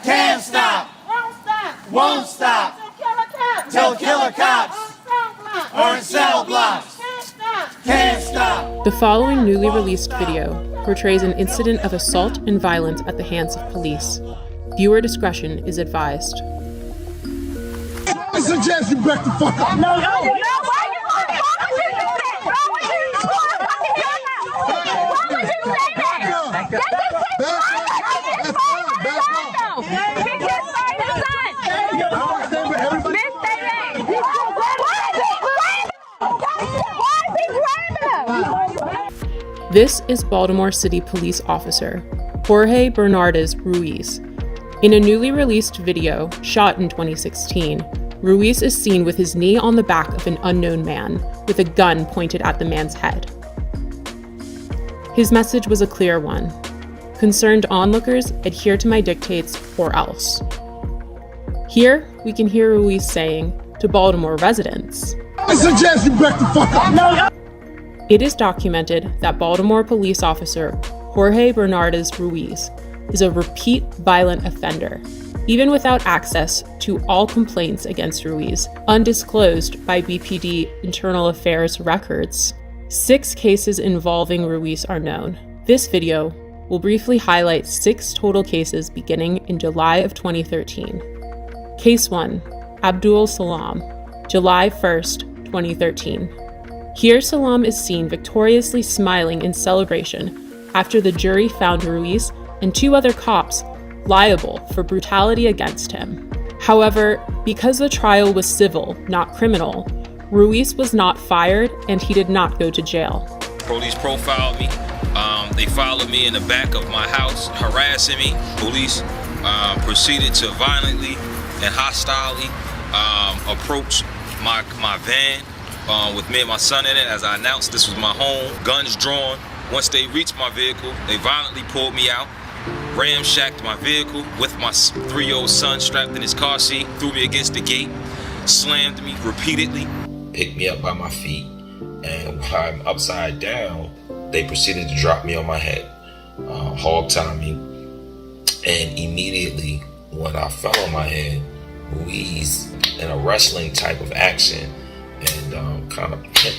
Can't stop. Won't stop. Till killer cops are in cell blocks. Can't stop. The following newly released video portrays an incident of assault and violence at the hands of police. Viewer discretion is advised. I suggest you back the fuck up. No, why you want to This is Baltimore City Police Officer Jorge Bernardez Ruiz. In a newly released video shot in 2016, Ruiz is seen with his knee on the back of an unknown man with a gun pointed at the man's head. His message was a clear one. Concerned onlookers, adhere to my dictates or else. Here, we can hear Ruiz saying to Baltimore residents, I suggest you back the fuck up. It is documented that Baltimore police officer Jorge Bernardez Ruiz is a repeat violent offender, even without access to all complaints against Ruiz, undisclosed by BPD Internal Affairs records. 6 cases involving Ruiz are known. This video will briefly highlight 6 total cases beginning in July of 2013. Case 1, Abdul Salam, July 1st, 2013. Here Salam is seen victoriously smiling in celebration after the jury found Ruiz and 2 other cops liable for brutality against him. However, because the trial was civil, not criminal, Ruiz was not fired and he did not go to jail. Police profiled me. They followed me in the back of my house, harassing me. Police proceeded to violently and hostilely approach my van with me and my son in it. As I announced, this was my home, guns drawn. Once they reached my vehicle, they violently pulled me out, ramshacked my vehicle with my 3-year-old son strapped in his car seat, threw me against the gate, slammed me repeatedly. Picked me up by my feet, and while I'm upside down, they proceeded to drop me on my head, hog tie me, and immediately when I fell on my head, Ruiz, in a wrestling type of action, and kind of hit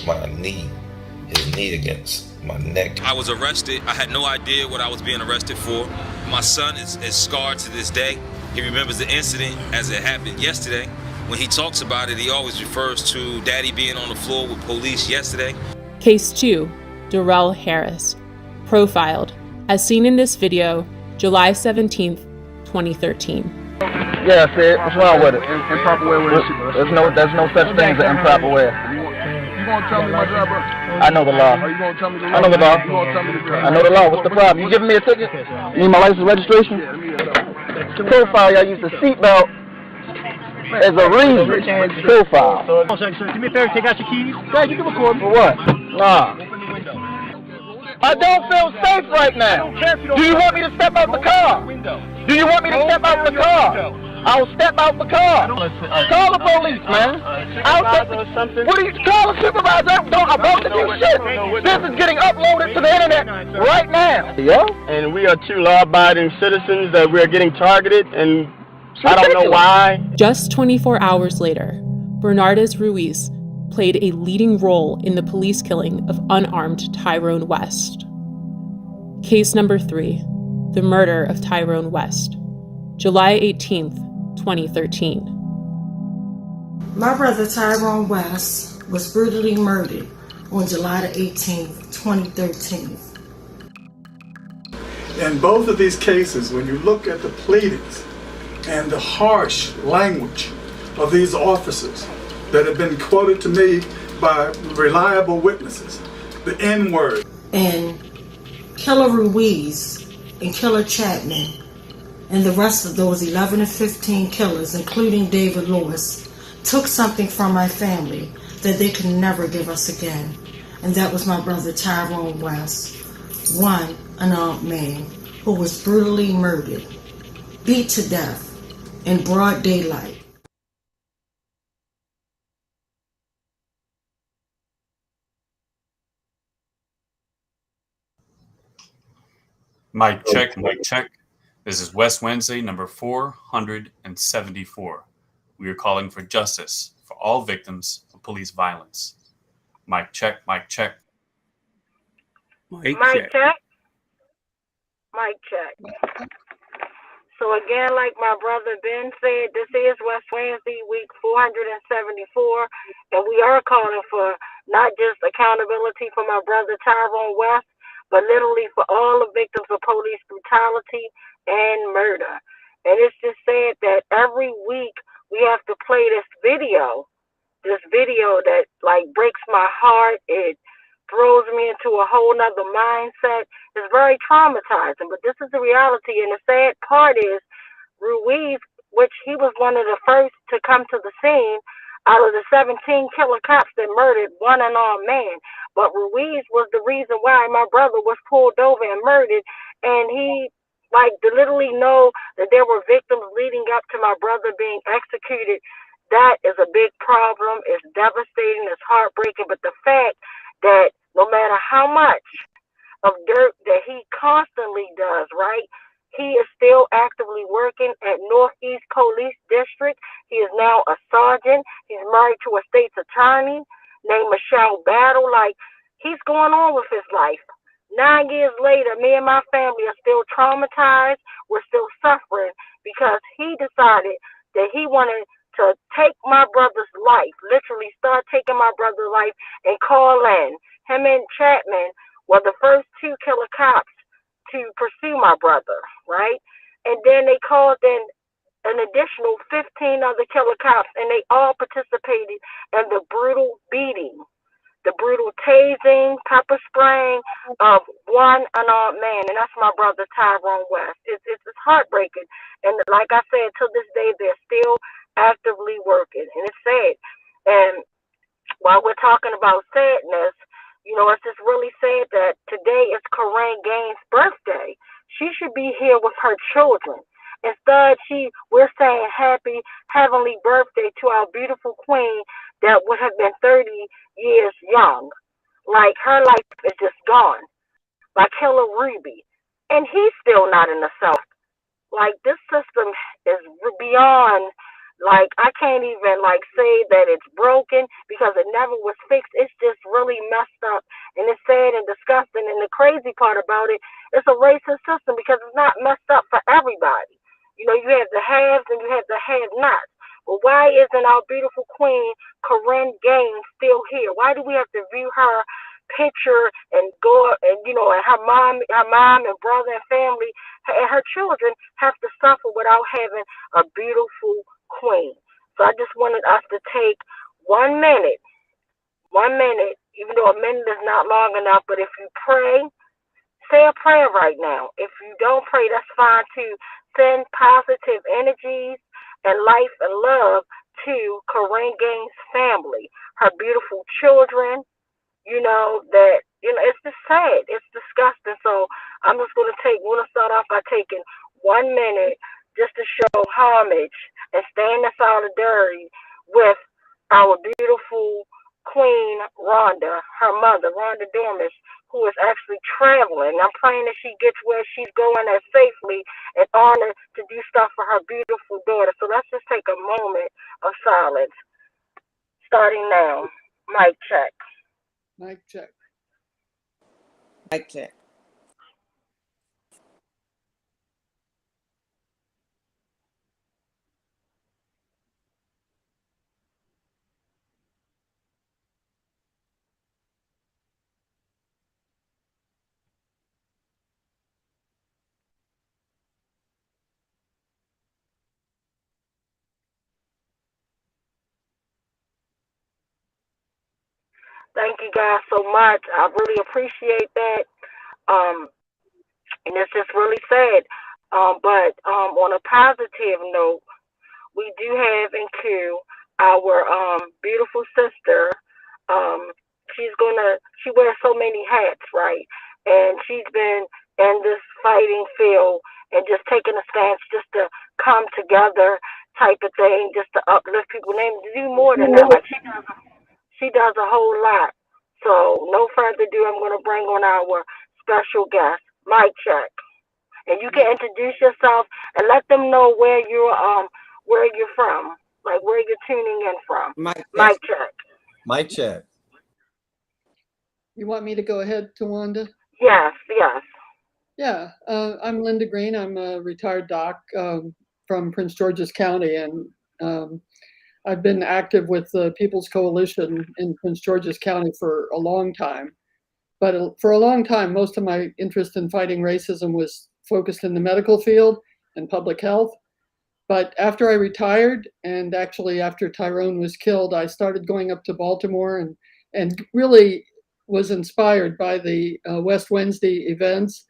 his knee against my neck. I was arrested. I had no idea what I was being arrested for. My son is scarred to this day. He remembers the incident as it happened yesterday. When he talks about it, he always refers to daddy being on the floor with police yesterday. Case 2, Darrell Harris, profiled, as seen in this video, July 17th, 2013. Yeah, Sid, what's wrong with it? Improper way with it. There's no such thing as an improper way. You gonna tell me my job, bro? I know the law. Are you gonna tell me the law? I know the law. You gonna tell me the law? I know the law. What's the problem? You giving me a ticket? You need my license registration? Yeah, let me get that. The profile, y'all use the seatbelt as a reason. Profile. Hold on a second, sir. Do me a favor, take out your keys. Yeah, you can record me. For what? Nah. I don't feel safe right now. Do you want me to step out the car? Do you want me to step out the car? I'll step out the car. Call the police, man. What do you call a supervisor? Don't about to do shit. This is getting uploaded to the internet right now. Yeah? And we are 2 law-abiding citizens that we are getting targeted, and I don't know why. Just 24 hours later, Bernardez Ruiz played a leading role in the police killing of unarmed Tyrone West. Case number 3, the murder of Tyrone West, July 18th, 2013. My brother Tyrone West was brutally murdered on July the 18th, 2013. In both of these cases, when you look at the pleadings and the harsh language of these officers that have been quoted to me by reliable witnesses, the N-word. And Killer Ruiz and Killer Chapman and the rest of those 11 to 15 killers, including David Lewis, took something from my family that they could never give us again. And that was my brother Tyrone West, one unarmed man who was brutally murdered, beat to death in broad daylight. Mic check, mic check. This is West Wednesday, number 474. We are calling for justice for all victims of police violence. Mic check, mic check. Mic check. Mic check. So again, like my brother Ben said, this is West Wednesday, week 474, and we are calling for not just accountability for my brother Tyrone West, but literally for all the victims of police brutality and murder. And it's just said that every week we have to play this video that like breaks my heart. It throws me into a whole nother mindset. It's very traumatizing, but this is the reality. And the sad part is Ruiz, which he was one of the first to come to the scene out of the 17 killer cops that murdered one unarmed man. But Ruiz was the reason why my brother was pulled over and murdered. And he, like, to literally know that there were victims leading up to my brother being executed, that is a big problem. It's devastating. It's heartbreaking. But the fact that no matter how much of dirt that he constantly does, right, he is still actively working at Northeast Police District. He is now a sergeant. He's married to a state's attorney named Michelle Battle. Like, he's going on with his life. 9 years later, me and my family are still traumatized. We're still suffering because he decided that he wanted to take my brother's life, literally start taking my brother's life, and call in. Him and Chapman were the first 2 killer cops to pursue my brother, right? And then they called in an additional 15 other killer cops, and they all participated in the brutal beating, the brutal tasing, pepper spraying of one unarmed man, and that's my brother Tyrone West. It's heartbreaking, and like I said, to this day, they're still actively working, and it's sad. And while we're talking about sadness, you know, it's just really sad that today is Korryn Gaines' birthday. She should be here with her children. Instead, we're saying happy heavenly birthday to our beautiful queen that would have been 30 years young. Like, her life is just gone. Like Killer Ruby. And he's still not in the South. Like, this system is beyond, like, I can't even, like, say that it's broken because it never was fixed. It's just really messed up, and it's sad and disgusting. And the crazy part about it, it's a racist system because it's not messed up for everybody. You know, you have the haves and you have the have-nots. But why isn't our beautiful queen, Korryn Gaines, still here? Why do we have to view her picture and go, and, you know, and her mom and brother and family and her children have to suffer without having a beautiful queen? So I just wanted us to take 1 minute, even though a minute is not long enough, but if you pray, say a prayer right now. If you don't pray, that's fine too. Send positive energies and life and love to Korryn Gaines' family, her beautiful children. You know, that, you know, it's just sad. It's disgusting. So I'm just going to start off by taking 1 minute just to show homage and stand in solidarity with our beautiful queen, Rhonda, her mother, Rhonda Dormish, who is actually traveling. I'm praying that she gets where she's going as safely and honored to do stuff for her beautiful daughter. So let's just take a moment of silence. Starting now. Mic check. Mic check. Mic check. Thank you guys so much. I really appreciate that. And it's just really sad. But on a positive note, we do have in queue our beautiful sister. She wears so many hats, right? And she's been in this fighting field and just taking a stance just to come together type of thing, just to uplift people, and do more than that. Like, she does a whole lot. So no further ado, I'm going to bring on our special guest. Mic check. and you can introduce yourself and let them know where you're from, like where you're tuning in from. Mic check. Mic check. You want me to go ahead, Tawanda? Yes. Yeah, I'm Linda Green. I'm a retired doc from Prince George's County, and I've been active with the People's Coalition in Prince George's County for a long time. But for a long time, most of my interest in fighting racism was focused in the medical field and public health. But after I retired, and actually after Tyrone was killed, I started going up to Baltimore and really was inspired by the West Wednesday events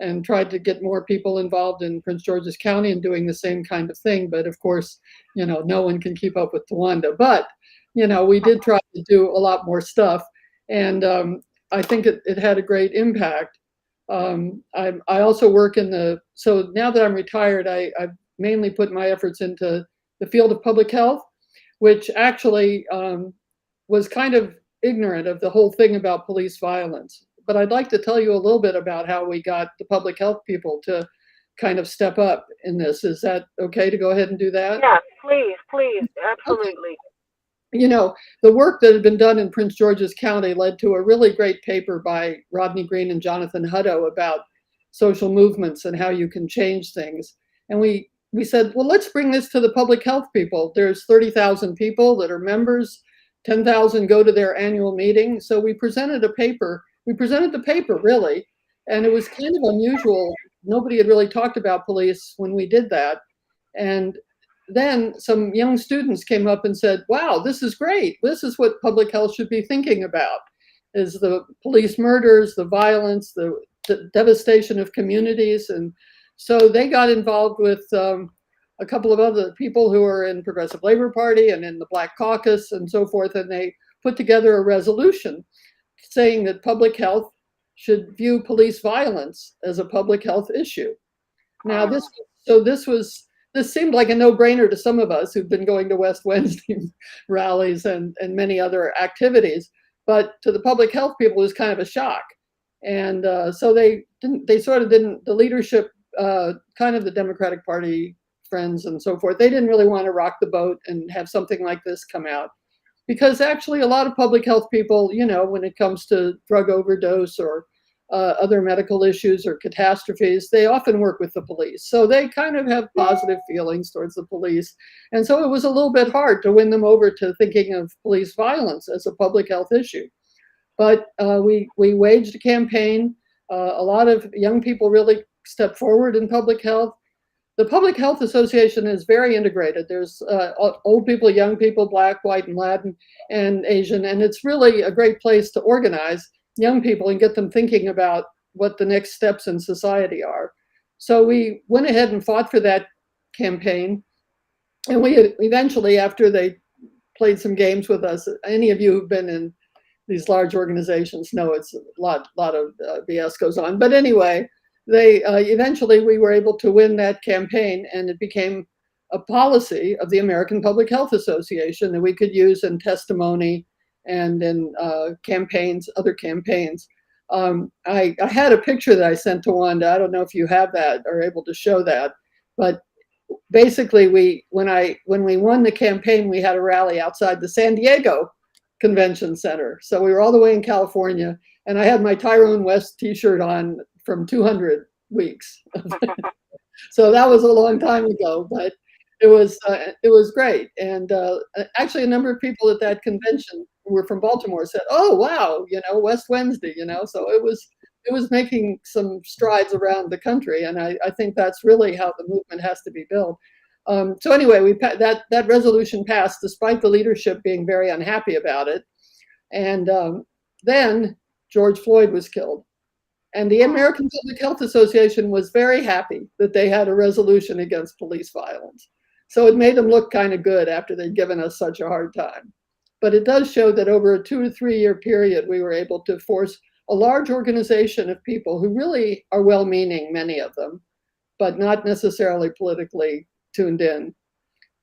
and tried to get more people involved in Prince George's County and doing the same kind of thing. But of course, no one can keep up with Tawanda. But, we did try to do a lot more stuff. And I think it had a great impact. I also work so now that I'm retired, I've mainly put my efforts into the field of public health, which actually was kind of ignorant of the whole thing about police violence. But I'd like to tell you a little bit about how we got the public health people to kind of step up in this. Is that okay to go ahead and do that? Yeah, please, absolutely. Okay. The work that had been done in Prince George's County led to a really great paper by Rodney Green and Jonathan Hutto about social movements and how you can change things. And we said, well, let's bring this to the public health people. There's 30,000 people that are members. 10,000 go to their annual meeting. So we presented the paper, really, and it was kind of unusual. Nobody had really talked about police when we did that. And then some young students came up and said, wow, this is great. This is what public health should be thinking about, is the police murders, the violence, the devastation of communities. And so they got involved with a couple of other people who are in Progressive Labor Party and in the Black Caucus and so forth, and they put together a resolution saying that public health should view police violence as a public health issue. Now, this seemed like a no-brainer to some of us who've been going to West Wednesday rallies and many other activities, but to the public health people, it was kind of a shock. And so the leadership, kind of the Democratic Party friends and so forth, they didn't really want to rock the boat and have something like this come out. Because actually a lot of public health people, when it comes to drug overdose or other medical issues or catastrophes, they often work with the police. So they kind of have positive feelings towards the police. And so it was a little bit hard to win them over to thinking of police violence as a public health issue. But we waged a campaign. A lot of young people really stepped forward in public health. The Public Health Association is very integrated. There's old people, young people, Black, white, and Latin, and Asian, and it's really a great place to organize young people and get them thinking about what the next steps in society are. So we went ahead and fought for that campaign, and we eventually, after they played some games with us, any of you who've been in these large organizations know it's a lot of BS goes on. But anyway, they eventually we were able to win that campaign, and it became a policy of the American Public Health Association that we could use in testimony and in campaigns, other campaigns. I had a picture that I sent to Wanda. I don't know if you have that or able to show that, but basically when we won the campaign, we had a rally outside the San Diego Convention Center. So we were all the way in California, and I had my Tyrone West t-shirt on from 200 weeks. So that was a long time ago, but it was great. And actually a number of people at that convention who were from Baltimore said, oh, wow, West Wednesday, so it was making some strides around the country. And I think that's really how the movement has to be built. So anyway, that resolution passed despite the leadership being very unhappy about it. And then George Floyd was killed. And the American Public Health Association was very happy that they had a resolution against police violence. So it made them look kind of good after they'd given us such a hard time. But it does show that over a 2 to 3 year period, we were able to force a large organization of people who really are well-meaning, many of them, but not necessarily politically tuned in,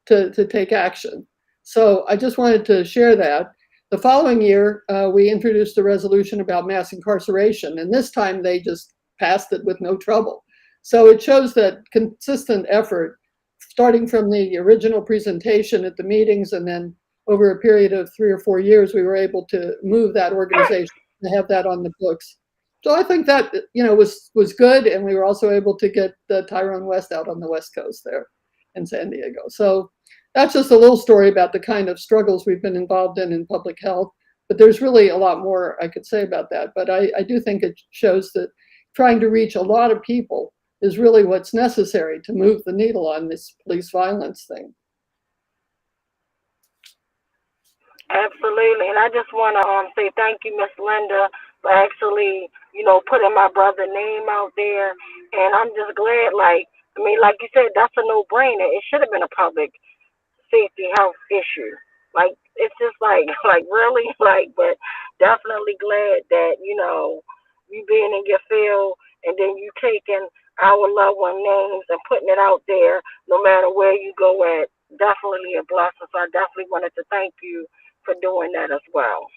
to take action. So I just wanted to share that. The following year, we introduced a resolution about mass incarceration, and this time they just passed it with no trouble. So it shows that consistent effort, starting from the original presentation at the meetings, and then over a period of 3 or 4 years, we were able to move that organization to have that on the books. So I think that, you know, was good, and we were also able to get Tyrone West out on the West Coast there in San Diego. So that's just a little story about the kind of struggles we've been involved in public health. But there's really a lot more I could say about that. But I do think it shows that trying to reach a lot of people is really what's necessary to move the needle on this police violence thing. Absolutely. And I just want to say thank you, Miss Linda, for actually, you know, putting my brother's name out there. And I'm just glad, like you said, that's a no-brainer. It should have been a public safety health issue. Like, it's just like really, but definitely glad that, you know, you being in your field and then you taking our loved one names and putting it out there no matter where you go at. Definitely a blessing. So I definitely wanted to thank you for doing that as well.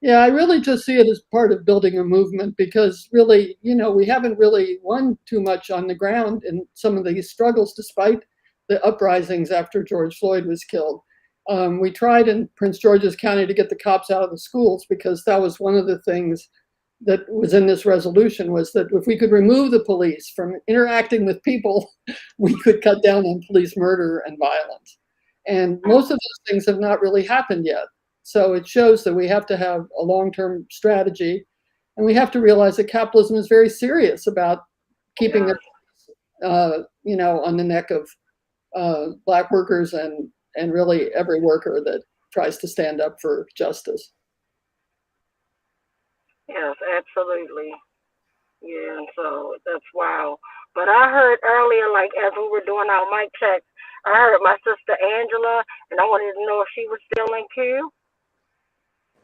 Yeah, I really just see it as part of building a movement, because really, you know, we haven't really won too much on the ground in some of these struggles, despite the uprisings after George Floyd was killed. We tried in Prince George's County to get the cops out of the schools, because that was one of the things that was in this resolution, was that if we could remove the police from interacting with people, we could cut down on police murder and violence. And most of those things have not really happened yet. So it shows that we have to have a long-term strategy, and we have to realize that capitalism is very serious about keeping the you know, on the neck of Black workers and really every worker that tries to stand up for justice. Yes, absolutely. Yeah, so that's wow. But I heard earlier, like as we were doing our mic checks, I heard my sister Angela, and I wanted to know if she was still in queue.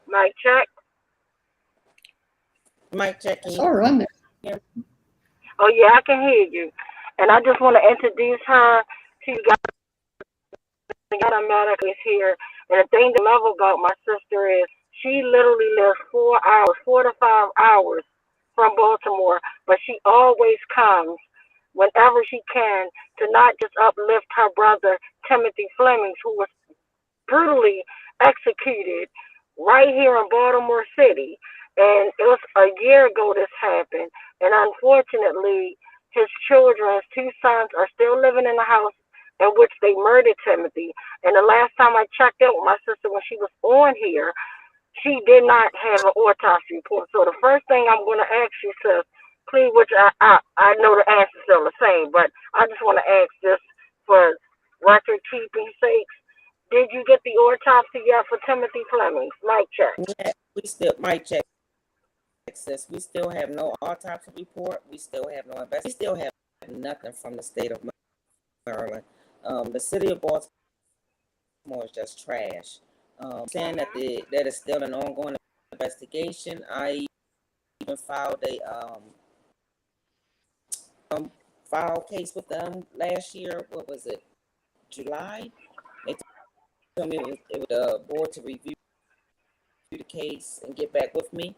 Mic check. Mic check. All right. Oh yeah, I can hear you. And I just want to introduce her. She's got automatically is here. And the thing to love about my sister is she literally lives 4 to 5 hours from Baltimore, but she always comes whenever she can to not just uplift her brother Timothy Flemings, who was brutally executed right here in Baltimore City. And it was a year ago this happened. And unfortunately, his children, his 2 sons, are still living in the house in which they murdered Timothy. And the last time I checked in with my sister when she was on here, she did not have an autopsy report. So the first thing I'm going to ask you, sis, please, which I know the answer's still the same, but I just want to ask this for record keeping sakes. Did you get the autopsy yet for Timothy Flemings? Mic check. Yeah, we still mic check. Sis, we still have no autopsy report. We still have no investigation. We still have nothing from the state of Maryland. The city of Baltimore is just trash. Saying that that is still an ongoing investigation. I even filed a file case with them last year. What was it? July. They told me it was the board to review the case and get back with me.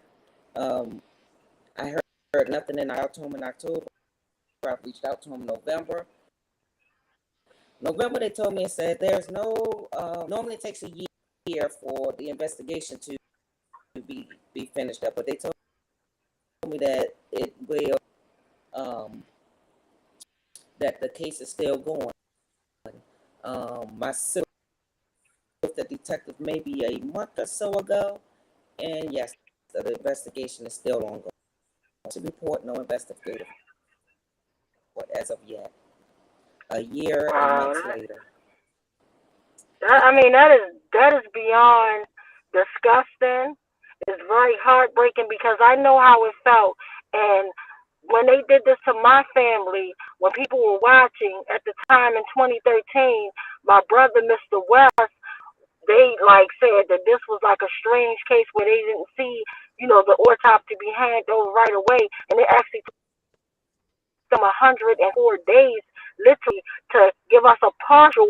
I heard nothing, and I talked to him in October. I reached out to him in November. They told me and said there's no. Normally it takes a year for the investigation to be finished up, but they told me that it will. That the case is still going. My sister with the detective maybe a month or so ago, and yes, the investigation is still ongoing. To report, no investigative report as of yet. A year and months later. I mean, that is beyond disgusting. It's very heartbreaking because I know how it felt. And when they did this to my family, when people were watching at the time in 2013, my brother, Mr. West, they said that this was like a strange case where they didn't see, the autopsy be handed over right away, and it actually took them 104 days, literally, to give us a partial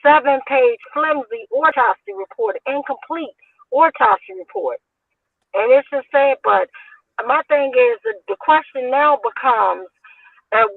7-page flimsy autopsy report, incomplete autopsy report. And it's just sad, but my thing is that the question now becomes, And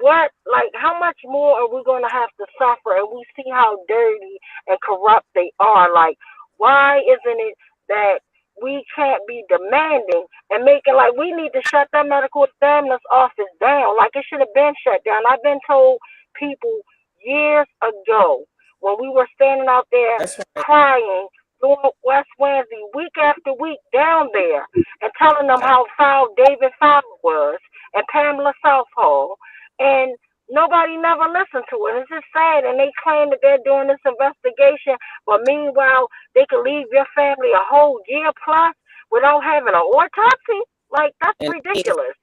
how much more are we going to have to suffer? And we see how dirty and corrupt they are. Like, why isn't it that we can't be demanding and making like we need to shut that medical examiner's office down? Like, it should have been shut down. I've been told people years ago when we were standing out there crying doing West Wednesday week after week down there and telling them how foul David Fowler was and Pamela Southall, and nobody never listened to it. It's just sad, and they claim that they're doing this investigation, but meanwhile they could leave your family a whole year plus without having an autopsy. Like, that's ridiculous.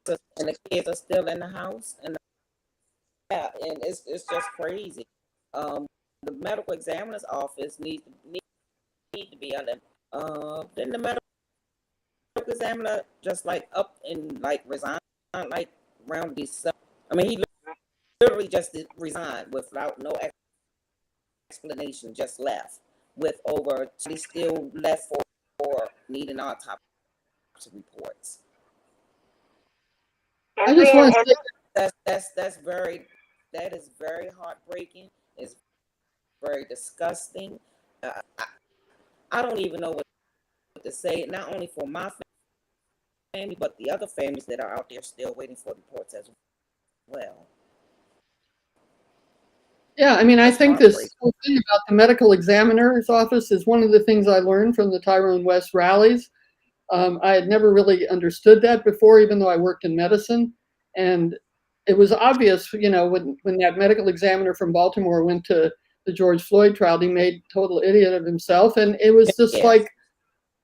And the kids are still in the house, and it's just crazy. The medical examiner's office needs to be under. Then the medical examiner just like up and like resigned like around December. I mean, he literally just resigned without no explanation. Just left with over. He still left for needing autopsy reports. I just want to say that is very heartbreaking. It's very disgusting. I don't even know what to say. Not only for my family, but the other families that are out there still waiting for reports as well. Yeah, I mean, I think this whole thing about the medical examiner's office is one of the things I learned from the Tyrone West rallies. I had never really understood that before, even though I worked in medicine. And it was obvious, you know, when that medical examiner from Baltimore went to the George Floyd trial, he made a total idiot of himself. And it was just like,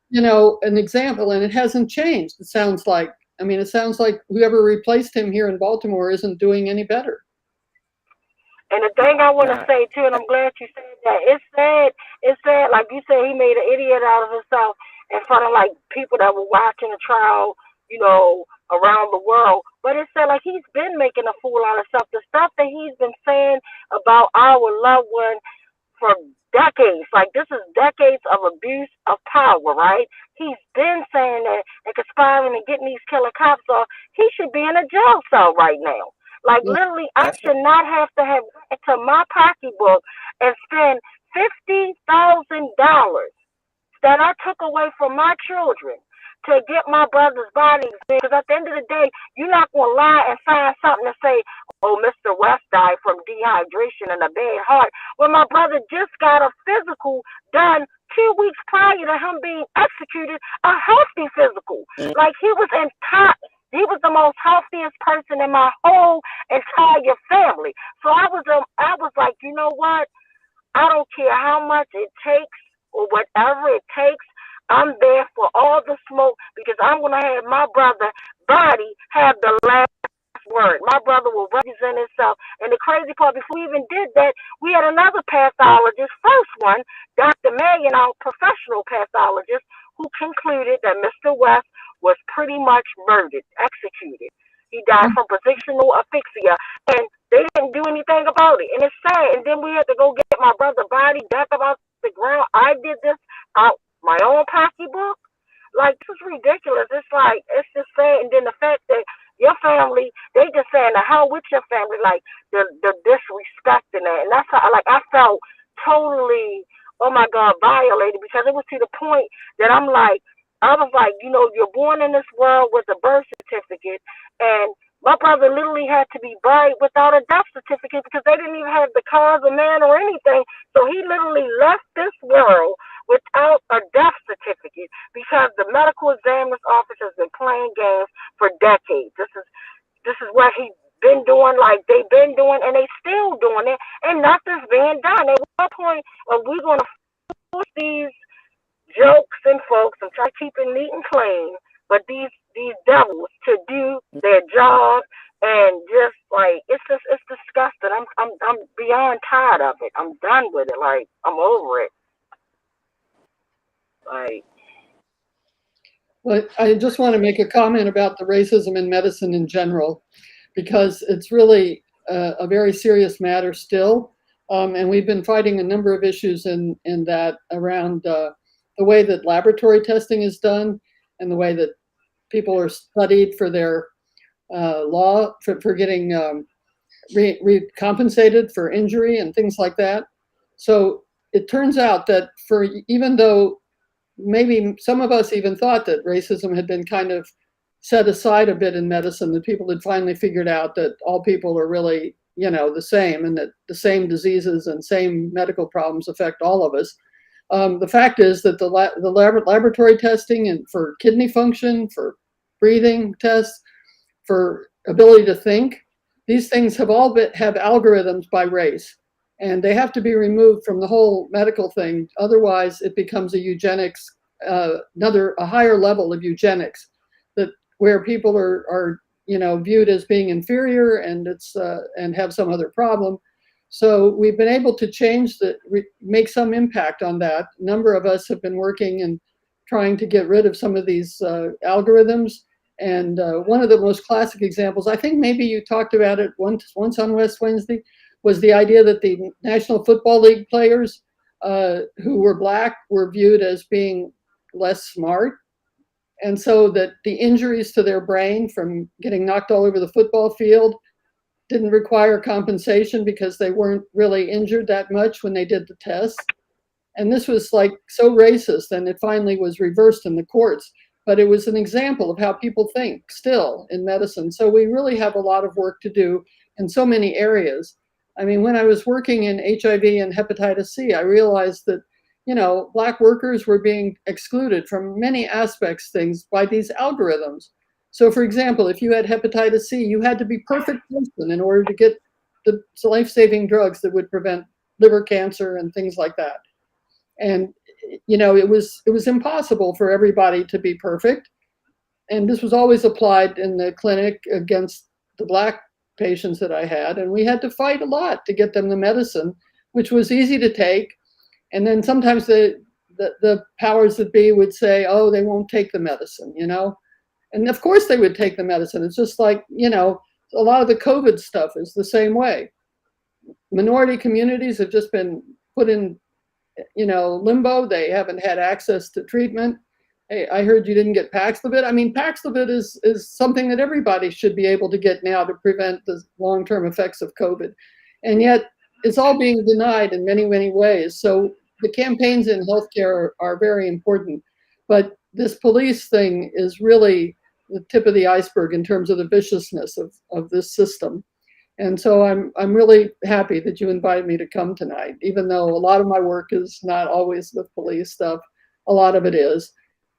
you know, an example, and it hasn't changed. It sounds like whoever replaced him here in Baltimore isn't doing any better. And the thing I want to say too, and I'm glad you said that, it's sad, like you said, he made an idiot out of himself in front of like people that were watching the trial, you know, around the world. But it's sad, like, he's been making a fool out of himself. The stuff that he's been saying about our loved one for decades, like, this is decades of abuse of power, right? He's been saying that and conspiring and getting these killer cops off. He should be in a jail cell right now. Like, literally, I should not have to have to my pocketbook and spend $50,000 that I took away from my children to get my brother's body. Because at the end of the day, you're not going to lie and sign something to say, oh, Mr. West died from dehydration and a bad heart, when my brother just got a physical done 2 weeks prior to him being executed, a healthy physical. Like, he was in top. He was the most healthiest person in my whole entire family. So I was like, you know what? I don't care how much it takes or whatever it takes. I'm there for all the smoke because I'm going to have my brother's body have the last word. My brother will represent himself. And the crazy part, before we even did that, we had another pathologist, first one, Dr. Marion, our professional pathologist, who concluded that Mr. West was pretty much murdered, executed. He died from positional asphyxia, and they didn't do anything about it. And it's sad. And then we had to go get my brother's body back about the ground. I did this out my own pocketbook. Like, this is ridiculous. It's like, it's just sad. And then the fact that your family, they just saying the hell with your family, like the disrespect in that. And that's how, like, I felt totally, oh my God, violated, because it was to the point that I was like, you know, you're born in this world with a birth certificate, and my brother literally had to be buried without a death certificate because they didn't even have the cause of man or anything. So he literally left this world without a death certificate because the medical examiner's office has been playing games for decades. This is what he's been doing, like they've been doing, and they still doing it, and nothing's being done. At what point are we going to force these jokes and folks and try to keep it neat and clean, but these devils to do their job, and just like it's disgusting. I'm beyond tired of it. I'm done with it. Like, I'm over it. Like, well, I just want to make a comment about the racism in medicine in general, because it's really a very serious matter still, and we've been fighting a number of issues in that around the way that laboratory testing is done and the way that people are studied for their law for getting compensated for injury and things like that. So it turns out that even though maybe some of us even thought that racism had been kind of set aside a bit in medicine, that people had finally figured out that all people are really, the same, and that the same diseases and same medical problems affect all of us. The fact is that the laboratory testing and for kidney function, for breathing tests, for ability to think, these things have all have algorithms by race, and they have to be removed from the whole medical thing. Otherwise, it becomes a eugenics, a higher level of eugenics, where people are viewed as being inferior and and have some other problem. So we've been able to make some impact on that. A number of us have been working and trying to get rid of some of these algorithms. And one of the most classic examples, I think maybe you talked about it once on West Wednesday, was the idea that the National Football League players who were Black were viewed as being less smart. And so that the injuries to their brain from getting knocked all over the football field didn't require compensation because they weren't really injured that much when they did the test. And this was like so racist, and it finally was reversed in the courts. But it was an example of how people think still in medicine. So we really have a lot of work to do in so many areas. I mean, when I was working in HIV and hepatitis C, I realized that Black workers were being excluded from many aspects things by these algorithms. So for example, if you had hepatitis C, you had to be perfect person in order to get the life-saving drugs that would prevent liver cancer and things like that. And it was impossible for everybody to be perfect. And this was always applied in the clinic against the Black patients that I had. And we had to fight a lot to get them the medicine, which was easy to take. And then sometimes the powers that be would say, oh, they won't take the medicine, And of course they would take the medicine. It's just like, a lot of the COVID stuff is the same way. Minority communities have just been put in, limbo. They haven't had access to treatment. Hey, I heard you didn't get Paxlovid. I mean, Paxlovid is something that everybody should be able to get now to prevent the long-term effects of COVID. And yet it's all being denied in many, many ways. So the campaigns in healthcare are very important, but this police thing is really the tip of the iceberg in terms of the viciousness of this system. And so I'm really happy that you invited me to come tonight, even though a lot of my work is not always with police stuff. A lot of it is.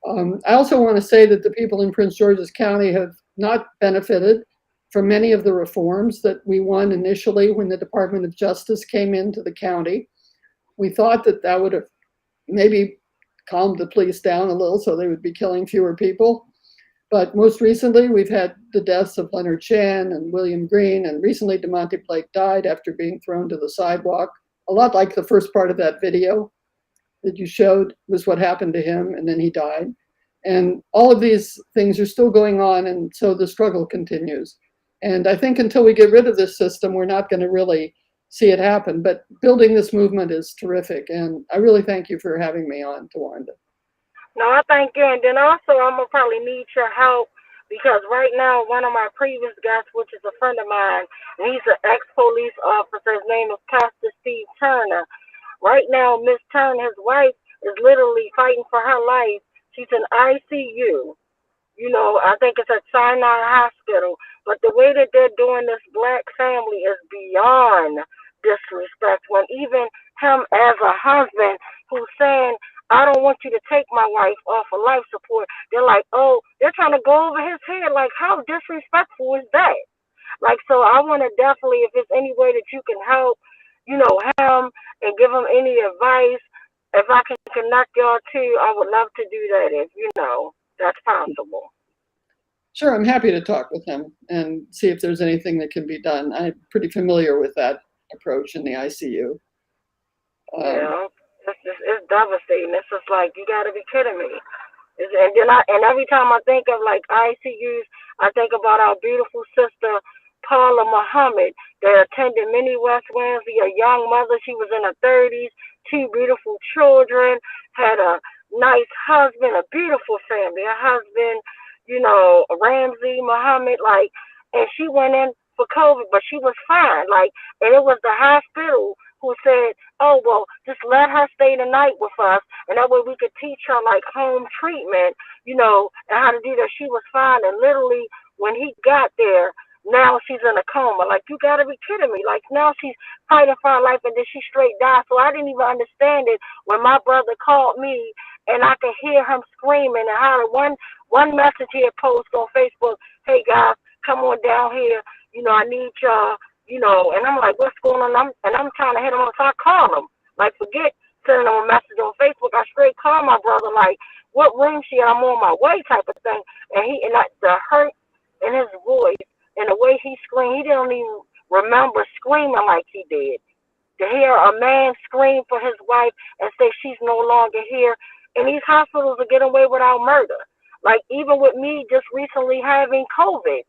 I also want to say that the people in Prince George's County have not benefited from many of the reforms that we won initially when the Department of Justice came into the county. We thought that would have maybe calmed the police down a little so they would be killing fewer people. But most recently, we've had the deaths of Leonard Chan and William Green, and recently DeMonte Blake died after being thrown to the sidewalk. A lot like the first part of that video that you showed was what happened to him, and then he died. And all of these things are still going on, and so the struggle continues. And I think until we get rid of this system, we're not going to really see it happen. But building this movement is terrific, and I really thank you for having me on, Tawanda. No, I thank you. And then also, I'm going to probably need your help because right now, one of my previous guests, which is a friend of mine, and he's an ex-police officer. His name is Pastor Steve Turner. Right now, Miss Turner, his wife, is literally fighting for her life. She's in ICU. I think it's at Sinai Hospital. But the way that they're doing this Black family is beyond disrespect. When even him as a husband who's saying, I don't want you to take my wife off of life support. They're like, oh, they're trying to go over his head. Like, how disrespectful is that? Like, so I want to definitely, if there's any way that you can help, him and give him any advice, if I can connect y'all too, I would love to do that if, that's possible. Sure, I'm happy to talk with him and see if there's anything that can be done. I'm pretty familiar with that approach in the ICU. Yeah. It's devastating. It's just like, you got to be kidding me. And every time I think of like ICUs, I think about our beautiful sister Paula Muhammad that attended Mini West Wednesday, a young mother. She was in her 30s, 2 beautiful children, had a nice husband, a beautiful family. Her husband, Ramsey Muhammad, like, and she went in for COVID, but she was fine. Like, and it was the hospital who said, "Oh well, just let her stay the night with us, and that way we could teach her like home treatment, you know, and how to do that." She was fine, and literally when he got there, now she's in a coma. Like, you gotta be kidding me! Like, now she's fighting for her life, and then she straight died. So I didn't even understand it when my brother called me, and I could hear him screaming and hollering. One message he had posted on Facebook, "Hey guys, come on down here. You know, I need y'all." You know, and I'm like, "What's going on?" I'm trying to hit him up, so I call him. Like, forget sending him a message on Facebook. I straight call my brother, like, "What room she in? I'm on my way," type of thing. And the hurt in his voice and the way he screamed, he didn't even remember screaming like he did. To hear a man scream for his wife and say she's no longer here, and these hospitals are getting away without murder. Like, even with me just recently having COVID.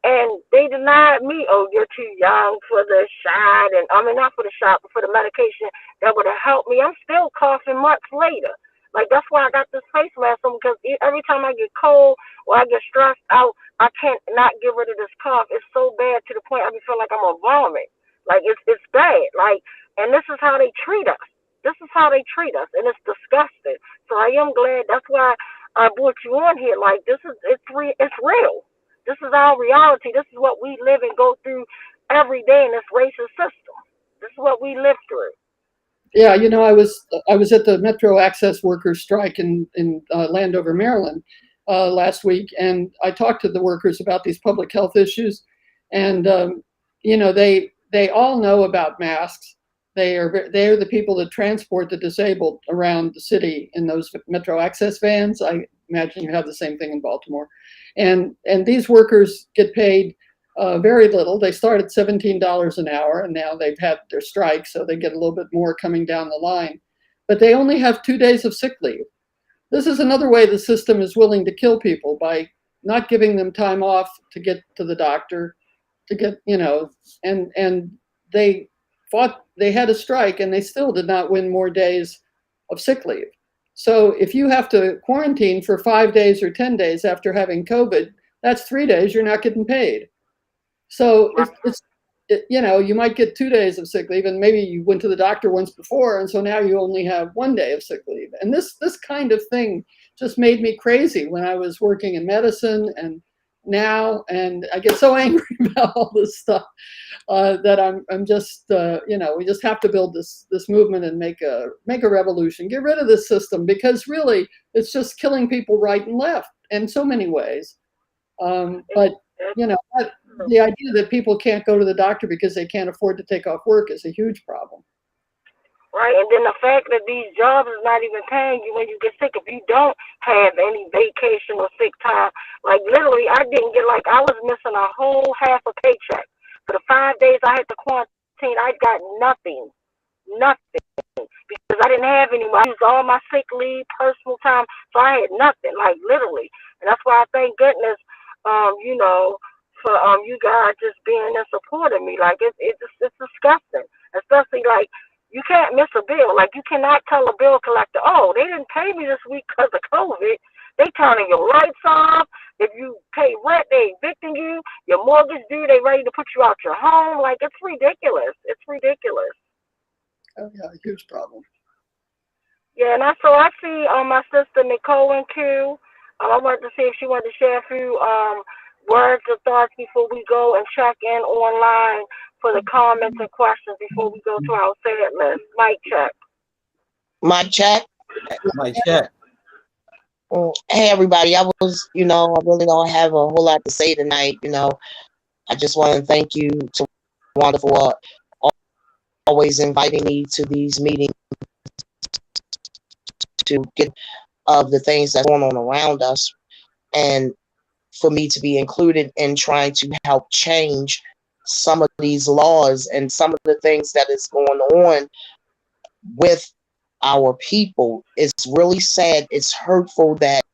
And they denied me, "Oh, you're too young for the shot," and I mean, not for the shot, but for the medication that would have helped me. I'm still coughing months later. Like, that's why I got this face mask on, because every time I get cold or I get stressed out, I can't not get rid of this cough. It's so bad to the point I be feeling like I'm gonna vomit. Like, it's bad. Like, and this is how they treat us. This is how they treat us, and it's disgusting. So I am glad. That's why I brought you on here. Like, it's real. This is our reality. This is what we live and go through every day in this racist system. This is what we live through. Yeah, you know, I was at the Metro Access Workers strike in Landover, Maryland last week, and I talked to the workers about these public health issues, and you know, they all know about masks. They are the people that transport the disabled around the city in those Metro Access vans. I imagine you have the same thing in Baltimore. And these workers get paid very little. They start at $17 an hour, and now they've had their strike, so they get a little bit more coming down the line. But they only have 2 days of sick leave. This is another way the system is willing to kill people, by not giving them time off to get to the doctor, to get, you know, and they had a strike, and they still did not win more days of sick leave. So if you have to quarantine for 5 days or 10 days after having COVID, that's 3 days you're not getting paid. So you know, you might get 2 days of sick leave, and maybe you went to the doctor once before, and so now you only have 1 day of sick leave. And this kind of thing just made me crazy when I was working in medicine and now, and I get so angry about all this stuff that I'm just you know, we just have to build this movement and make a revolution, get rid of this system, because really it's just killing people right and left in so many ways. But you know, the idea that people can't go to the doctor because they can't afford to take off work is a huge problem. Right, and then the fact that these jobs is not even paying you when you get sick. If you don't have any vacation or sick time, like literally, I didn't get, like, I was missing a whole half a paycheck. For the 5 days I had to quarantine, I got nothing, because I didn't have any. I used all my sick leave, personal time, so I had nothing, like literally. And that's why I thank goodness, you know, for you guys just being there supporting me. Like, it's disgusting, especially like. You can't miss a bill. Like, you cannot tell a bill collector, "Oh, they didn't pay me this week because of COVID." They turning your lights off. If you pay rent, they evicting you. Your mortgage due, they ready to put you out your home. Like, it's ridiculous. It's ridiculous. Oh yeah, huge problem. Yeah, and I see my sister Nicole and Q. I wanted to see if she wanted to share a few words or thoughts before we go and check in online for the comments and questions before we go to our sad list. Mic check. Mic check. Mic check. Hey everybody, I really don't have a whole lot to say tonight. You know, I just want to thank you to Wanda for always inviting me to these meetings to get of the things that's going on around us, and for me to be included in trying to help change some of these laws and some of the things that is going on with our people. It's really sad. It's hurtful that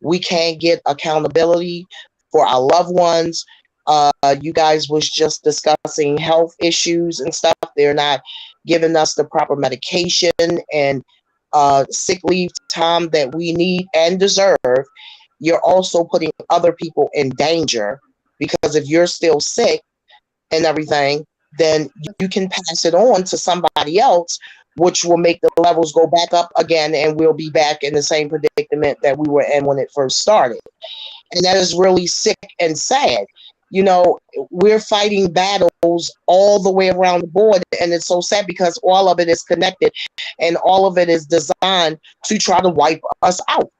we can't get accountability for our loved ones. You guys was just discussing health issues and stuff. They're not giving us the proper medication and sick leave time that we need and deserve. You're also putting other people in danger because if you're still sick and everything, then you can pass it on to somebody else, which will make the levels go back up again, and we'll be back in the same predicament that we were in when it first started. And that is really sick and sad. You know, we're fighting battles all the way around the board, and it's so sad because all of it is connected and all of it is designed to try to wipe us out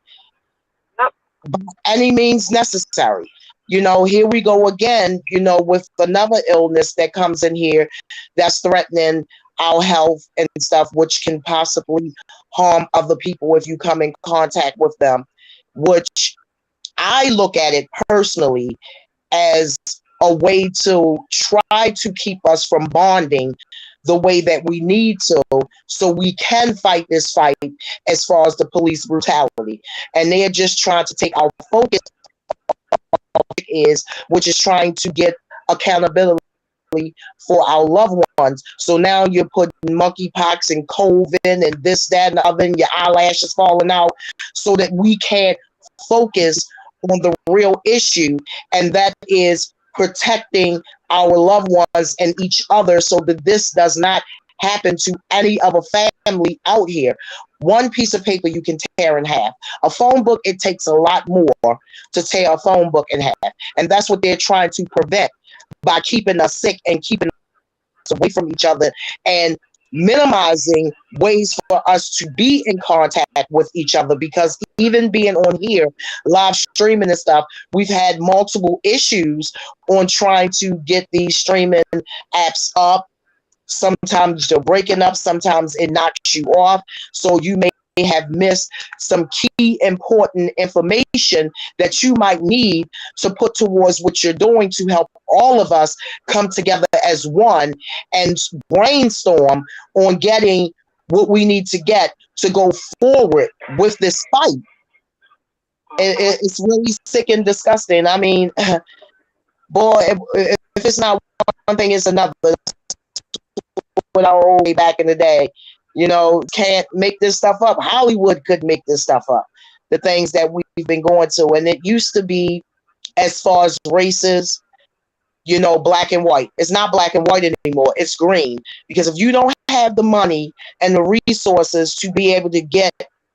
by any means necessary. You know, here we go again, you know, with another illness that comes in here that's threatening our health and stuff, which can possibly harm other people if you come in contact with them, which I look at it personally as a way to try to keep us from bonding the way that we need to, so we can fight this fight as far as the police brutality. And they're just trying to take our focus which is trying to get accountability for our loved ones. So now you're putting monkeypox and COVID and this, that, and the other, and your eyelashes falling out, so that we can't focus on the real issue, and that is protecting our loved ones and each other, so that this does not happen to any other family out here. One piece of paper you can tear in half. A phone book, it takes a lot more to tear a phone book in half. And that's what they're trying to prevent by keeping us sick and keeping us away from each other and minimizing ways for us to be in contact with each other. Because even being on here, live streaming and stuff, we've had multiple issues on trying to get these streaming apps up. Sometimes they're breaking up, sometimes it knocks you off. So you may have missed some key important information that you might need to put towards what you're doing to help all of us come together as one and brainstorm on getting what we need to get to go forward with this fight. It's really sick and disgusting. I mean, boy, if it's not one thing, it's another. With our old way back in the day, you know, can't make this stuff up. Hollywood could make this stuff up. The things that we've been going to, and it used to be, as far as races, you know, black and white. It's not black and white anymore. It's green, because if you don't have the money and the resources to be able to get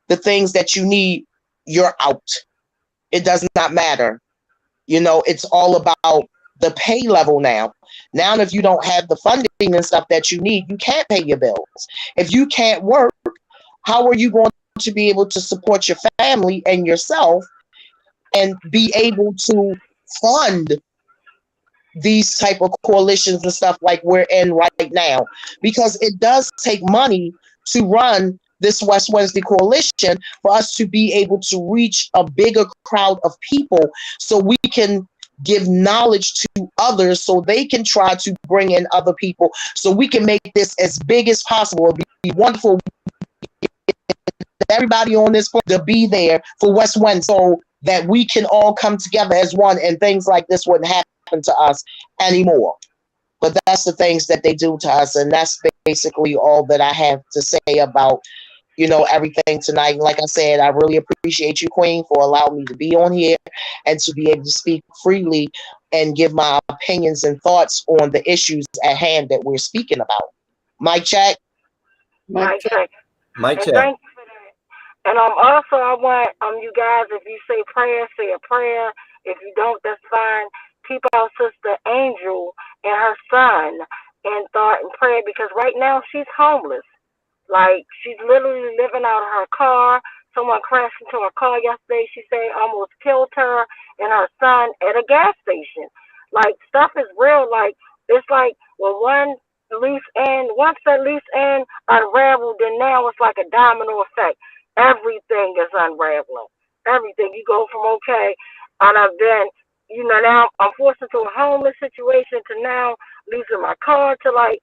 the things that you need, you're out. It does not matter. You know, it's all about the pay level now. Now, if you don't have the funding and stuff that you need, you can't pay your bills. If you can't work, how are you going to be able to support your family and yourself and be able to fund these type of coalitions and stuff like we're in right now? Because it does take money to run this West Wednesday coalition for us to be able to reach a bigger crowd of people, so we can give knowledge to others, so they can try to bring in other people, so we can make this as big as possible. It'd be wonderful everybody on this point to be there for West Wednesday, so that we can all come together as one, and things like this wouldn't happen to us anymore. But that's the things that they do to us, and that's basically all that I have to say about, you know, everything tonight. Like I said, I really appreciate you, Queen, for allowing me to be on here and to be able to speak freely and give my opinions and thoughts on the issues at hand that we're speaking about. Mic check. Mic check. Mic check. Thank you for that. And also, I want you guys, if you say prayer, say a prayer. If you don't, that's fine. Keep our sister Angel and her son in thought and prayer, because right now she's homeless. Like, she's literally living out of her car. Someone crashed into her car yesterday. She said almost killed her and her son at a gas station. Like, stuff is real. Like, it's like, well, once that loose end unraveled, then now it's like a domino effect. Everything is unraveling. Everything. You go from okay, and then, you know, now I'm forced into a homeless situation, to now losing my car, to like,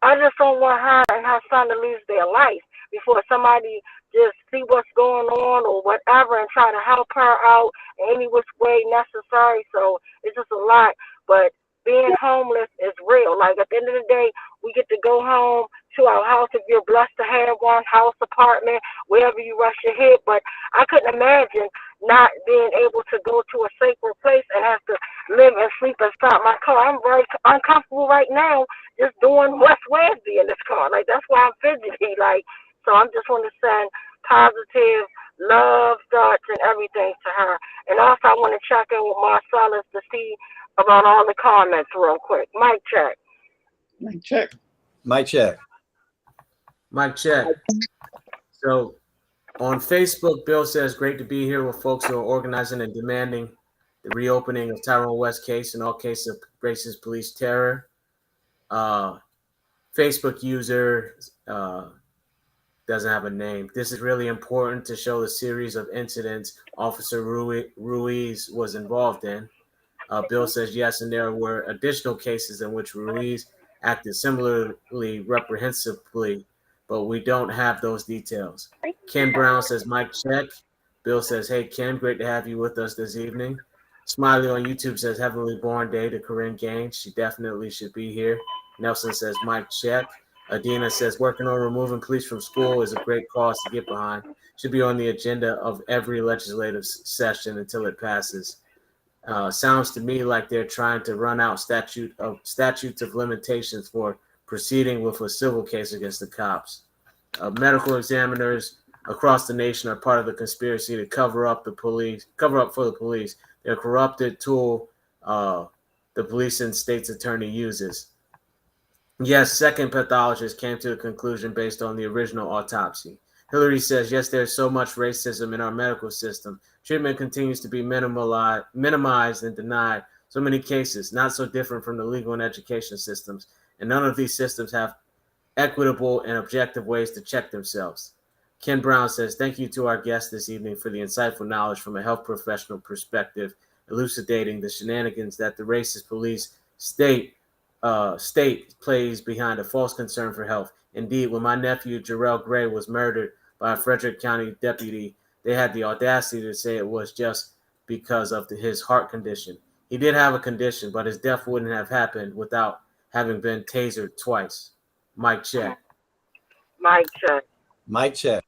I just don't want her and her son to lose their life before somebody just see what's going on or whatever and try to help her out in any which way necessary. So it's just a lot. But being homeless is real. Like, at the end of the day, we get to go home to our house if you're blessed to have one, house, apartment, wherever you rush your head. But I couldn't imagine not being able to go to a sacred place and have to live and sleep inside my car. I'm very uncomfortable right now just doing West Wednesday in this car. Like, that's why I'm fidgety. Like, so I'm just want to send positive love, thoughts, and everything to her. And also, I want to check in with Marcellus to see about all the comments real quick. Mic check. Mic check. Mic check. Mic check. So on Facebook, Bill says, great to be here with folks who are organizing and demanding the reopening of Tyrone West case and all cases of racist police terror. Facebook user doesn't have a name. This is really important to show the series of incidents Officer Ruiz was involved in. Bill says yes, and there were additional cases in which Ruiz acted similarly reprehensibly, but we don't have those details. Ken Brown says, mic check. Bill says, hey, Ken, great to have you with us this evening. Smiley on YouTube says, Heavenly Born Day to Corinne Gaines. She definitely should be here. Nelson says, mic check. Adina says, working on removing police from school is a great cause to get behind. Should be on the agenda of every legislative session until it passes. Sounds to me like they're trying to run out statutes of limitations for proceeding with a civil case against the cops. Medical examiners across the nation are part of the conspiracy to cover up for the police. They're a corrupted tool the police and state's attorney uses. Yes, second pathologist came to a conclusion based on the original autopsy. Hillary says, yes, there's so much racism in our medical system. Treatment continues to be minimized and denied. So many cases, not so different from the legal and education systems. And none of these systems have equitable and objective ways to check themselves. Ken Brown says, thank you to our guest this evening for the insightful knowledge from a health professional perspective, elucidating the shenanigans that the racist police state plays behind a false concern for health. Indeed, when my nephew Jarrell Gray was murdered by a Frederick County deputy, they had the audacity to say it was just because of his heart condition. He did have a condition, but his death wouldn't have happened without having been tasered twice. Mic check. Mic check. Mic check.